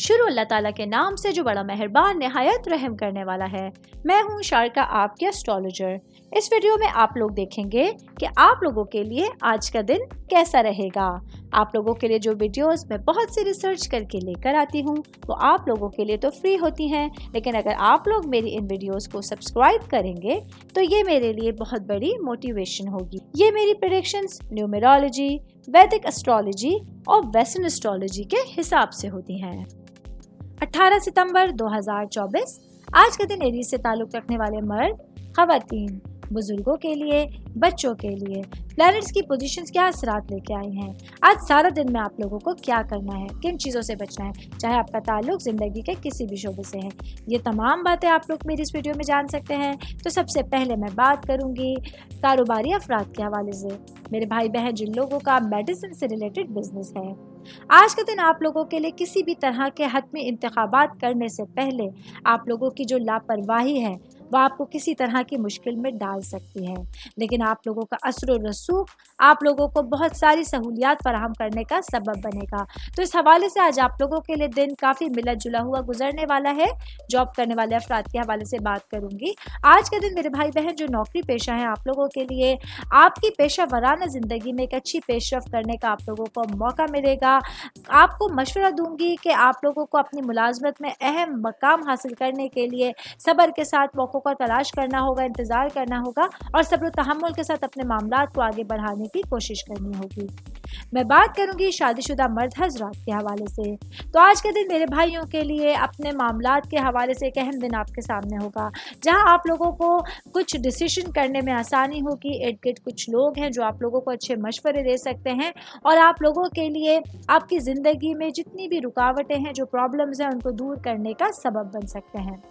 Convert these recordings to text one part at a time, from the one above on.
शुरू अल्लाह ताला के नाम से जो बड़ा मेहरबान निहायत रहम करने वाला है। मैं हूँ शारका, आपके एस्ट्रोलॉजर। इस वीडियो में आप लोग देखेंगे कि आप लोगों के लिए आज का दिन कैसा रहेगा। आप लोगों के लिए जो वीडियोस मैं बहुत सी रिसर्च करके लेकर आती हूँ वो आप लोगों के लिए तो फ्री होती हैं, लेकिन अगर आप लोग मेरी इन वीडियोस को सब्सक्राइब करेंगे तो ये मेरे लिए बहुत बड़ी मोटिवेशन होगी। ये मेरी प्रेडिक्शंस न्यूमेरोलॉजी, वैदिक एस्ट्रोलॉजी और वेस्टर्न एस्ट्रोलॉजी के हिसाब से होती हैं। 18 सितंबर 2024 आज का दिन एरीज से ताल्लुक रखने वाले मर्द, खवातीन, बुजुर्गों के लिए, बच्चों के लिए प्लैनेट्स की पोजीशंस क्या असरात लेके आई हैं। आज सारा दिन में आप लोगों को क्या करना है, किन चीज़ों से बचना है, चाहे आपका ताल्लुक ज़िंदगी के किसी भी शोबे से है, ये तमाम बातें आप लोग मेरी इस वीडियो में जान सकते हैं। तो सबसे पहले मैं बात करूंगी कारोबारी अफराद के हवाले से। मेरे भाई बहन जिन लोगों का मेडिसिन से रिलेटेड बिजनेस है, आज का दिन आप लोगों के लिए किसी भी तरह के हतमी इंतखाबात करने से पहले आप लोगों की जो लापरवाही है वह आपको किसी तरह की मुश्किल में डाल सकती है, लेकिन आप लोगों का असर और रसूख आप लोगों को बहुत सारी सहूलियात फराहम करने का सबब बनेगा। तो इस हवाले से आज आप लोगों के लिए दिन काफ़ी मिला जुला हुआ गुजरने वाला है। जॉब करने वाले अफराद के हवाले से बात करूंगी। आज का दिन मेरे भाई बहन जो नौकरी पेशा है, आप लोगों के लिए आपकी पेशा वराना ज़िंदगी में एक अच्छी पेशरफ करने का आप लोगों को मौका मिलेगा। आपको मशवरा दूंगी कि आप लोगों को अपनी मुलाजमत में अहम मकाम हासिल करने के लिए सब्र के साथ मौक़ों का तलाश करना होगा, इंतज़ार करना होगा और सब्र तहम्मुल के साथ अपने मामलात को आगे बढ़ाने की कोशिश करनी होगी। मैं बात करूंगी शादीशुदा मर्द हजरात के हवाले से। तो आज के दिन मेरे भाइयों के लिए अपने मामलात के हवाले से एक अहम दिन आपके सामने होगा, जहां आप लोगों को कुछ डिसीजन करने में आसानी होगी। इर्द गिर्द कुछ लोग हैं जो आप लोगों को अच्छे मशवरे दे सकते हैं और आप लोगों के लिए आपकी ज़िंदगी में जितनी भी रुकावटें हैं, जो प्रॉब्लम्स हैं, उनको दूर करने का सबब बन सकते हैं।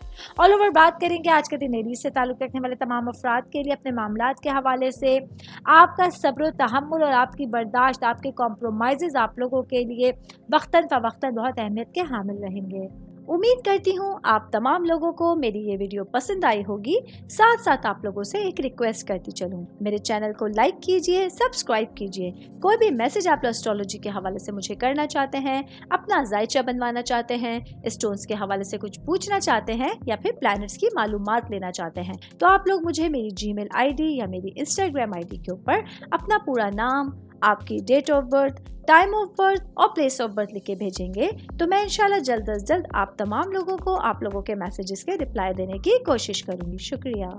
ऑल ओवर बात करेंगे आज के दिन एरीज से ताल्लुक़ रखने वाले तमाम अफराद के लिए अपने मामलात के हवाले से। आपका सब्र तहम्मुल और आपकी बर्दाश्त, आपके कॉम्प्रोमाइज़ आप लोगों के लिए वक्तन फ़वक्तन बहुत अहमियत के हामिल रहेंगे। उम्मीद करती हूँ आप तमाम लोगों को मेरी ये वीडियो पसंद आई होगी। साथ साथ आप लोगों से एक रिक्वेस्ट करती चलूँ, मेरे चैनल को लाइक कीजिए, सब्सक्राइब कीजिए। कोई भी मैसेज आप एस्ट्रोलॉजी के हवाले से मुझे करना चाहते हैं, अपना जायचा बनवाना चाहते हैं, स्टोन्स के हवाले से कुछ पूछना चाहते हैं या फिर प्लैनेट्स की मालूमात लेना चाहते हैं, तो आप लोग मुझे मेरी जीमेल आईडी या मेरी इंस्टाग्राम आईडी के ऊपर अपना पूरा नाम, आपकी date of birth, time of birth और प्लेस ऑफ बर्थ लिख के भेजेंगे तो मैं इंशाल्लाह जल्द अज जल्द आप तमाम लोगों को आप लोगों के मैसेजेस के रिप्लाई देने की कोशिश करूंगी। शुक्रिया।